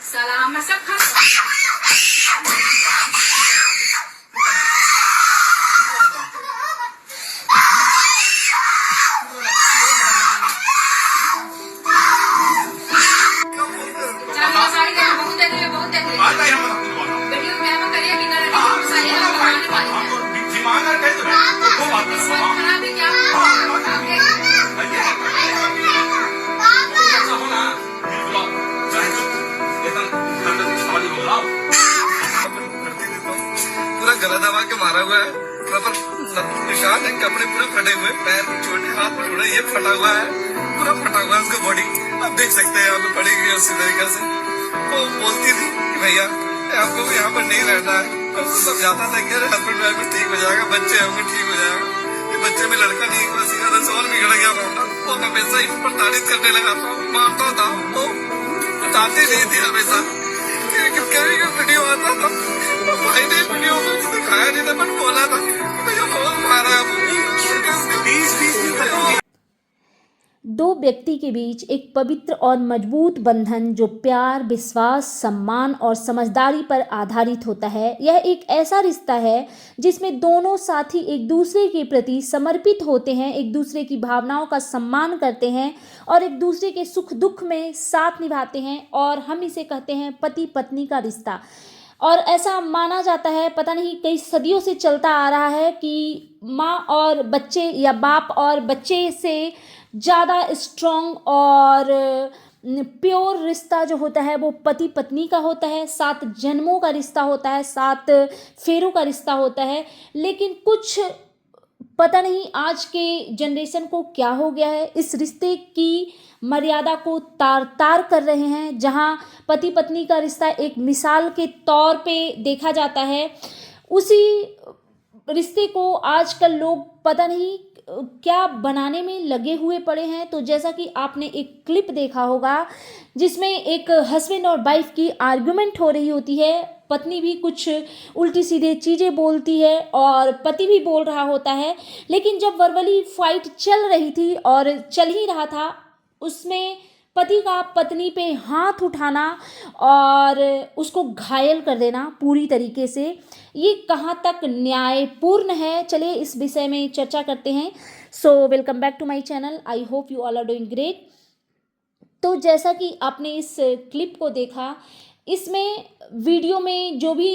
सलाम सब पूरा गला दबा के मारा हुआ है, निशान है, कपड़े पूरे फटे हुए, पैर छोटे, हाथ में थोड़ा ये फटा हुआ है, पूरा फटा हुआ है उसका बॉडी। आप देख सकते हैं यहाँ पे पड़ी हुई उसी तरीके से। वो बोलती थी कि भैया आपको यहाँ पर नहीं रहना है, तो वो समझाता था कि अरे हस्बैंड वाइफ में ठीक हो जाएगा, बच्चे होंगे ठीक हो जाएगा। ये बच्चे में लड़का नहीं हुआ, सीधा और बिगड़ गया मामला। वो हमेशा ही प्रताड़ित करने लगा था, मारता था, वो बताती नहीं थी हमेशा। वीडियो आता था, भाई ने वीडियो में दिखाया नहीं था, बट बोला था भैया बहुत मारा है। दो व्यक्ति के बीच एक पवित्र और मजबूत बंधन जो प्यार, विश्वास, सम्मान और समझदारी पर आधारित होता है। यह एक ऐसा रिश्ता है जिसमें दोनों साथी एक दूसरे के प्रति समर्पित होते हैं, एक दूसरे की भावनाओं का सम्मान करते हैं और एक दूसरे के सुख दुख में साथ निभाते हैं, और हम इसे कहते हैं पति पत्नी का रिश्ता। और ऐसा माना जाता है, पता नहीं कई सदियों से चलता आ रहा है, कि माँ और बच्चे या बाप और बच्चे से ज़्यादा स्ट्रॉन्ग और प्योर रिश्ता जो होता है वो पति पत्नी का होता है। 7 जन्मों का रिश्ता होता है, 7 फेरों का रिश्ता होता है। लेकिन कुछ पता नहीं आज के जनरेशन को क्या हो गया है, इस रिश्ते की मर्यादा को तार तार कर रहे हैं। जहां पति पत्नी का रिश्ता एक मिसाल के तौर पे देखा जाता है, उसी रिश्ते को आजकल लोग पता नहीं क्या बनाने में लगे हुए पड़े हैं। तो जैसा कि आपने एक क्लिप देखा होगा जिसमें एक हस्बैंड और वाइफ की आर्गुमेंट हो रही होती है, पत्नी भी कुछ उल्टी सीधे चीज़ें बोलती है और पति भी बोल रहा होता है। लेकिन जब वर्बली फाइट चल रही थी और चल ही रहा था, उसमें पति का पत्नी पे हाथ उठाना और उसको घायल कर देना पूरी तरीके से, ये कहाँ तक न्यायपूर्ण है, चलिए इस विषय में चर्चा करते हैं। So welcome back to my channel, I hope you all are doing great. तो जैसा कि आपने इस क्लिप को देखा, इसमें वीडियो में जो भी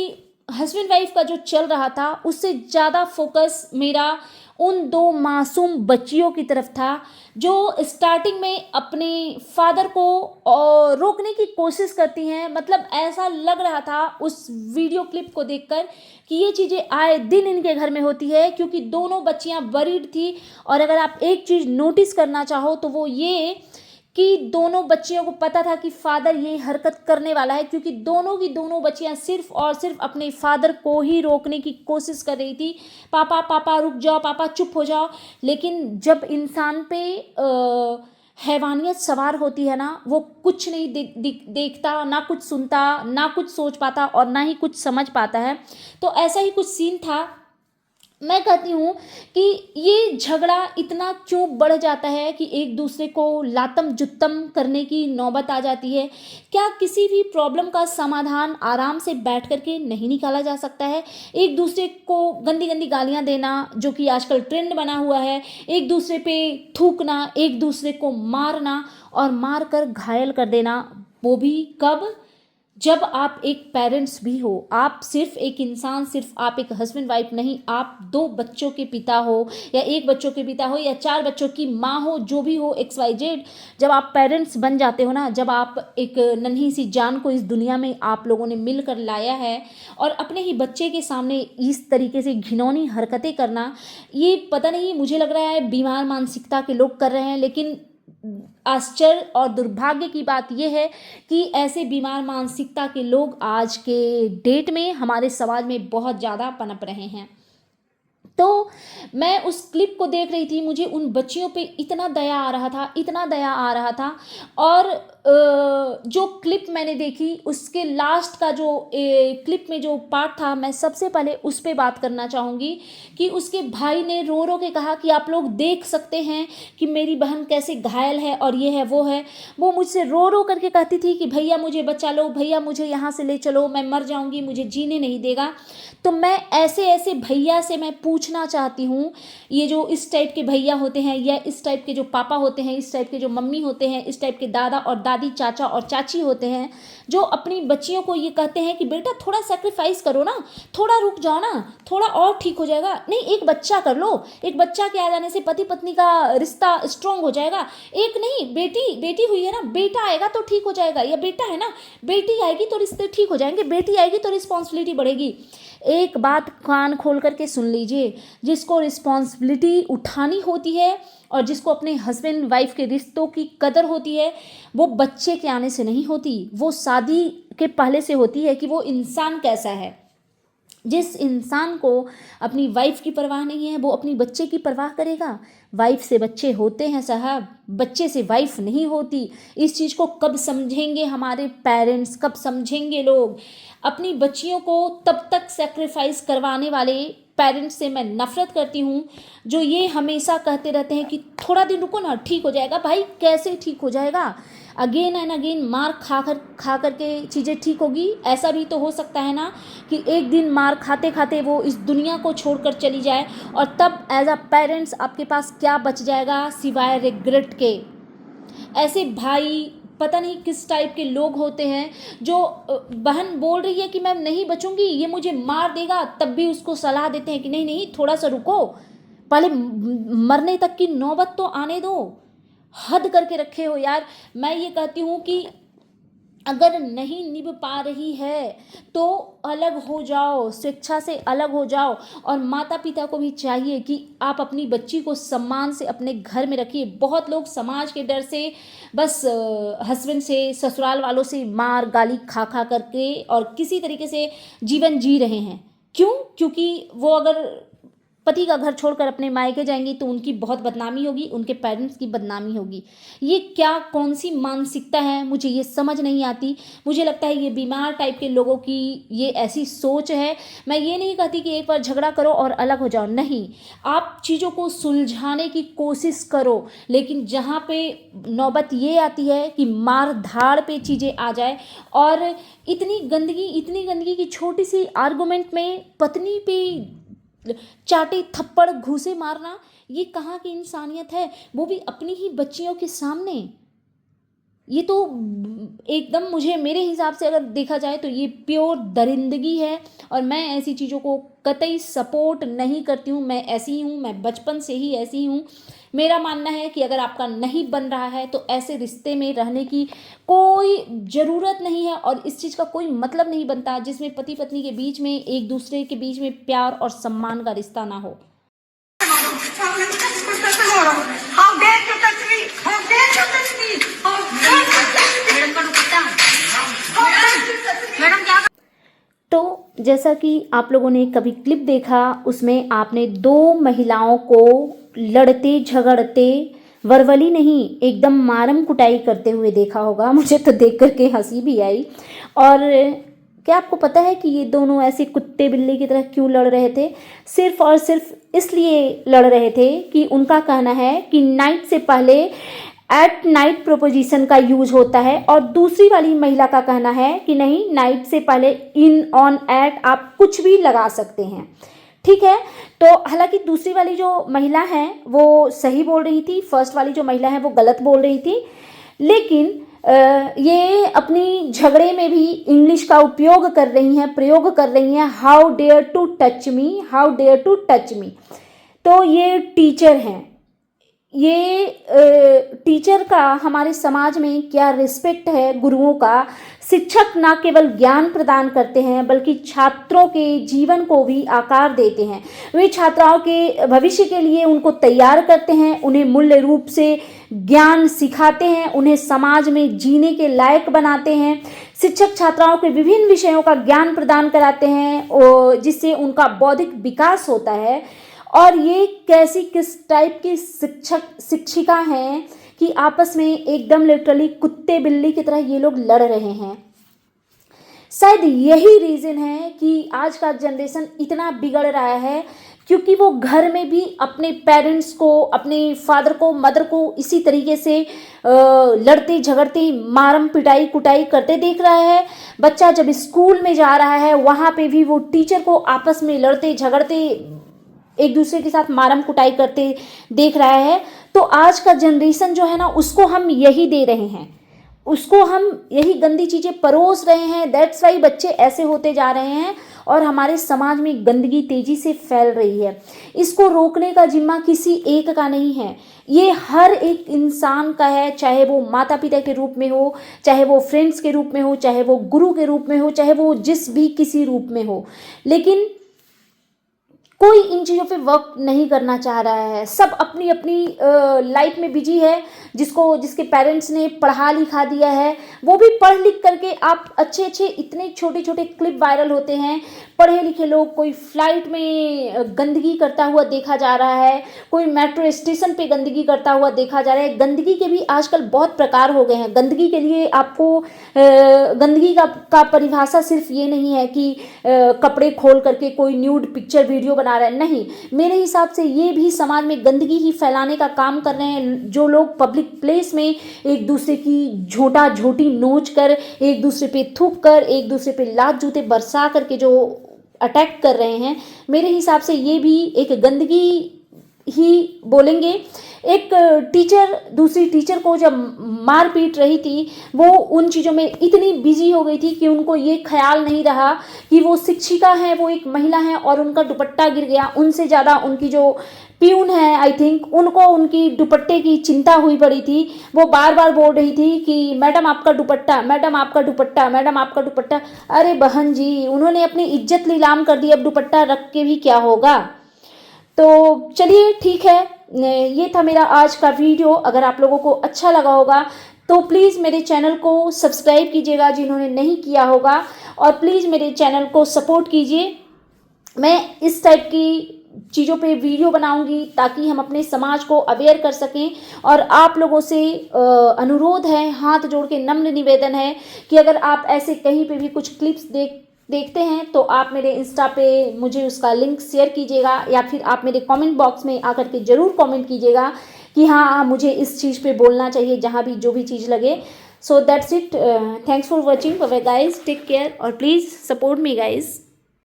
हस्बैंड वाइफ का जो चल रहा था, उससे ज़्यादा फोकस मेरा उन 2 मासूम बच्चियों की तरफ था जो स्टार्टिंग में अपने फादर को रोकने की कोशिश करती हैं। मतलब ऐसा लग रहा था उस वीडियो क्लिप को देखकर कि ये चीज़ें आए दिन इनके घर में होती है, क्योंकि दोनों बच्चियां वरीड थी। और अगर आप एक चीज़ नोटिस करना चाहो तो वो ये कि दोनों बच्चियों को पता था कि फादर ये हरकत करने वाला है, क्योंकि दोनों की दोनों बच्चियां सिर्फ और सिर्फ अपने फादर को ही रोकने की कोशिश कर रही थी। पापा पापा रुक जाओ, पापा चुप हो जाओ। लेकिन जब इंसान पे हैवानियत सवार होती है ना, वो कुछ नहीं देखता, ना कुछ सुनता, ना कुछ सोच पाता और ना ही कुछ समझ पाता है। तो ऐसा ही कुछ सीन था। मैं कहती हूँ कि ये झगड़ा इतना क्यों बढ़ जाता है कि एक दूसरे को लातम जुत्तम करने की नौबत आ जाती है। क्या किसी भी प्रॉब्लम का समाधान आराम से बैठ करके नहीं निकाला जा सकता है? एक दूसरे को गंदी गंदी गालियाँ देना, जो कि आजकल ट्रेंड बना हुआ है, एक दूसरे पे थूकना, एक दूसरे को मारना और मार कर घायल कर देना, वो भी कब? जब आप एक पेरेंट्स भी हो। आप सिर्फ एक इंसान, सिर्फ आप एक हस्बैंड वाइफ नहीं, आप 2 बच्चों के पिता हो या 1 बच्चों के पिता हो या 4 बच्चों की माँ हो, जो भी हो, XYZ। जब आप पेरेंट्स बन जाते हो ना, जब आप एक नन्ही सी जान को इस दुनिया में आप लोगों ने मिलकर लाया है और अपने ही बच्चे के सामने इस तरीके से घिनौनी हरकतें करना, ये पता नहीं, मुझे लग रहा है बीमार मानसिकता के लोग कर रहे हैं। लेकिन आश्चर्य और दुर्भाग्य की बात यह है कि ऐसे बीमार मानसिकता के लोग आज के डेट में हमारे समाज में बहुत ज़्यादा पनप रहे हैं। तो मैं उस क्लिप को देख रही थी, मुझे उन बच्चियों पे इतना दया आ रहा था, इतना दया आ रहा था। और जो क्लिप मैंने देखी उसके लास्ट का जो क्लिप में जो पार्ट था, मैं सबसे पहले उस पे बात करना चाहूँगी कि उसके भाई ने रो रो के कहा कि आप लोग देख सकते हैं कि मेरी बहन कैसे घायल है और ये है वो है। वो मुझसे रो रो करके कहती थी कि भैया मुझे बचा लो, भैया मुझे यहाँ से ले चलो, मैं मर जाऊँगी, मुझे जीने नहीं देगा। तो मैं ऐसे ऐसे भैया से मैं पूछना चाहती हूँ, ये जो इस टाइप के भैया होते हैं या इस टाइप के जो पापा होते हैं, इस टाइप के जो मम्मी होते हैं, इस टाइप के दादा और दादी, चाचा और चाची होते हैं, जो अपनी बच्चियों को ये कहते हैं कि बेटा थोड़ा सेक्रीफाइस करो ना, थोड़ा रुक जाओ ना, थोड़ा और ठीक हो जाएगा। नहीं, एक बच्चा कर लो, एक बच्चा के आ जाने से पति पत्नी का रिश्ता स्ट्रांग हो जाएगा। एक नहीं, बेटी हुई है ना, बेटा आएगा तो ठीक हो जाएगा, या बेटा है ना, बेटी आएगी तो रिश्ते ठीक हो जाएंगे, बेटी आएगी तो रिस्पॉन्सिबिलिटी बढ़ेगी। एक बात कान खोल करके सुन लीजिए, जिसको रिस्पॉन्सिबिलिटी उठानी होती है और जिसको अपने हस्बैंड वाइफ के रिश्तों की कदर होती है, वो बच्चे के आने से नहीं होती, वो शादी के पहले से होती है कि वो इंसान कैसा है। जिस इंसान को अपनी वाइफ की परवाह नहीं है, वो अपनी बच्चे की परवाह करेगा। वाइफ से बच्चे होते हैं साहब, बच्चे से वाइफ नहीं होती। इस चीज़ को कब समझेंगे हमारे पेरेंट्स, कब समझेंगे लोग? अपनी बच्चियों को तब तक सेक्रीफाइस करवाने वाले पेरेंट्स से मैं नफ़रत करती हूँ, जो ये हमेशा कहते रहते हैं कि थोड़ा दिन रुको ना, ठीक हो जाएगा। भाई कैसे ठीक हो जाएगा? अगेन एंड अगेन मार खा कर के चीज़ें ठीक होगी? ऐसा भी तो हो सकता है ना कि एक दिन मार खाते खाते वो इस दुनिया को छोड़कर चली जाए, और तब एज अ पेरेंट्स आपके पास क्या बच जाएगा सिवाय रिग्रेट के। ऐसे भाई पता नहीं किस टाइप के लोग होते हैं, जो बहन बोल रही है कि मैं नहीं बचूंगी, ये मुझे मार देगा, तब भी उसको सलाह देते हैं कि नहीं नहीं थोड़ा सा रुको, पहले मरने तक की नौबत तो आने दो। हद करके रखे हो यार। मैं ये कहती हूँ कि अगर नहीं निभ पा रही है तो अलग हो जाओ, शिक्षा से अलग हो जाओ। और माता पिता को भी चाहिए कि आप अपनी बच्ची को सम्मान से अपने घर में रखिए। बहुत लोग समाज के डर से बस हस्बैंड से, ससुराल वालों से मार गाली खा खा करके और किसी तरीके से जीवन जी रहे हैं। क्यों? क्योंकि वो अगर पति का घर छोड़कर अपने मायके जाएंगी तो उनकी बहुत बदनामी होगी, उनके पेरेंट्स की बदनामी होगी। ये क्या कौन सी मानसिकता है, मुझे ये समझ नहीं आती। मुझे लगता है ये बीमार टाइप के लोगों की ये ऐसी सोच है। मैं ये नहीं कहती कि एक बार झगड़ा करो और अलग हो जाओ, नहीं, आप चीज़ों को सुलझाने की कोशिश करो। लेकिन जहाँ पे नौबत ये आती है कि मार धाड़ पे चीज़ें आ जाए, और इतनी गंदगी की छोटी सी आर्गूमेंट में पत्नी पे चाटे थप्पड़ घूसे मारना, ये कहाँ की इंसानियत है? वो भी अपनी ही बच्चियों के सामने। ये तो एकदम, मुझे मेरे हिसाब से अगर देखा जाए तो ये प्योर दरिंदगी है, और मैं ऐसी चीज़ों को कतई सपोर्ट नहीं करती हूँ। मैं ऐसी ही हूँ, मैं बचपन से ही ऐसी हूँ। मेरा मानना है कि अगर आपका नहीं बन रहा है तो ऐसे रिश्ते में रहने की कोई ज़रूरत नहीं है, और इस चीज़ का कोई मतलब नहीं बनता जिसमें पति पत्नी के बीच में, एक दूसरे के बीच में प्यार और सम्मान का रिश्ता ना हो। How dare you touch me? How dare you touch me? How dare you touch me? Madam का dupatta. How dare you touch me? Madam क्या? तो जैसा कि आप लोगों ने कभी क्लिप देखा, उसमें आपने दो महिलाओं को लड़ते झगड़ते, वर्बली नहीं एकदम मारम कुटाई करते हुए देखा होगा। मुझे तो देख करके हंसी भी आई। और क्या आपको पता है कि ये दोनों ऐसे कुत्ते बिल्ली की तरह क्यों लड़ रहे थे? सिर्फ और सिर्फ इसलिए लड़ रहे थे कि उनका कहना है कि नाइट से पहले एट नाइट प्रोपोजिशन का यूज होता है, और दूसरी वाली महिला का कहना है कि नहीं, नाइट से पहले इन, ऑन, एट आप कुछ भी लगा सकते हैं। ठीक है, तो हालांकि दूसरी वाली जो महिला है वो सही बोल रही थी, फर्स्ट वाली जो महिला है वो गलत बोल रही थी। लेकिन ये अपनी झगड़े में भी इंग्लिश का उपयोग कर रही हैं, प्रयोग कर रही हैं, how dare to touch me, how dare to touch me. तो ये टीचर हैं, ये टीचर का हमारे समाज में क्या रिस्पेक्ट है गुरुओं का। शिक्षक ना केवल ज्ञान प्रदान करते हैं बल्कि छात्रों के जीवन को भी आकार देते हैं। वे छात्राओं के भविष्य के लिए उनको तैयार करते हैं, उन्हें मूल्य रूप से ज्ञान सिखाते हैं, उन्हें समाज में जीने के लायक बनाते हैं। शिक्षक छात्राओं के विभिन्न विषयों का ज्ञान प्रदान कराते हैं जिससे उनका बौद्धिक विकास होता है। और ये कैसी किस टाइप की शिक्षिका हैं कि आपस में एकदम लिटरली कुत्ते बिल्ली की तरह ये लोग लड़ रहे हैं। शायद यही रीज़न है कि आज का जनरेशन इतना बिगड़ रहा है, क्योंकि वो घर में भी अपने पेरेंट्स को, अपने फादर को, मदर को इसी तरीके से लड़ते झगड़ते, मारम पिटाई कुटाई करते देख रहा है। बच्चा जब स्कूल में जा रहा है वहाँ पे भी वो टीचर को आपस में लड़ते झगड़ते, एक दूसरे के साथ मारम कुटाई करते देख रहा है। तो आज का जनरेशन जो है ना, उसको हम यही दे रहे हैं, उसको हम यही गंदी चीज़ें परोस रहे हैं। दैट्स वाई बच्चे ऐसे होते जा रहे हैं और हमारे समाज में गंदगी तेज़ी से फैल रही है। इसको रोकने का जिम्मा किसी एक का नहीं है, ये हर एक इंसान का है, चाहे वो माता पिता के रूप में हो, चाहे वो फ्रेंड्स के रूप में हो, चाहे वो गुरु के रूप में हो, चाहे वो जिस भी किसी रूप में हो। लेकिन कोई इन चीज़ों पे वर्क नहीं करना चाह रहा है। सब अपनी अपनी लाइफ में बिजी है। जिसके पेरेंट्स ने पढ़ा लिखा दिया है, वो भी पढ़ लिख करके आप अच्छे इतने छोटे छोटे क्लिप वायरल होते हैं। पढ़े लिखे लोग, कोई फ्लाइट में गंदगी करता हुआ देखा जा रहा है, कोई मेट्रो स्टेशन पे गंदगी करता हुआ देखा जा रहा है। गंदगी के भी आजकल बहुत प्रकार हो गए हैं। गंदगी के लिए आपको गंदगी का परिभाषा सिर्फ ये नहीं है कि कपड़े खोल करके कोई न्यूड पिक्चर वीडियो बना रहा है, नहीं। मेरे हिसाब से ये भी समाज में गंदगी ही फैलाने का काम कर रहे हैं। जो लोग पब्लिक प्लेस में एक दूसरे की झोटा झोटी नोच कर, एक दूसरे पे थूक कर, एक दूसरे पे लात जूते बरसा करके जो अटैक कर रहे हैं, मेरे हिसाब से ये भी एक गंदगी ही बोलेंगे। एक टीचर दूसरी टीचर को जब मार पीट रही थी, वो उन चीज़ों में इतनी बिजी हो गई थी कि उनको ये ख्याल नहीं रहा कि वो शिक्षिका है, वो एक महिला है और उनका दुपट्टा गिर गया। उनसे ज़्यादा उनकी जो प्यून है, आई थिंक, उनको उनकी दुपट्टे की चिंता हुई पड़ी थी। वो बार बार बोल रही थी कि मैडम आपका दुपट्टा, मैडम आपका दुपट्टा, मैडम आपका दुपट्टा। अरे बहन जी, उन्होंने अपनी इज्जत नीलाम कर दी, अब दुपट्टा रख के भी क्या होगा। तो चलिए ठीक है, ये था मेरा आज का वीडियो। अगर आप लोगों को अच्छा लगा होगा तो प्लीज़ मेरे चैनल को सब्सक्राइब कीजिएगा जिन्होंने नहीं किया होगा, और प्लीज़ मेरे चैनल को सपोर्ट कीजिए। मैं इस टाइप की चीज़ों पे वीडियो बनाऊंगी ताकि हम अपने समाज को अवेयर कर सकें। और आप लोगों से अनुरोध है, हाथ जोड़ के नम्र निवेदन है कि अगर आप ऐसे कहीं पे भी कुछ क्लिप्स देखते हैं तो आप मेरे इंस्टा पे मुझे उसका लिंक शेयर कीजिएगा, या फिर आप मेरे कमेंट बॉक्स में आकर के ज़रूर कमेंट कीजिएगा कि हाँ मुझे इस चीज़ पे बोलना चाहिए, जहाँ भी जो भी चीज़ लगे। So that's it, thanks for watching, bye bye guys, take care और प्लीज़ सपोर्ट मी गाइज।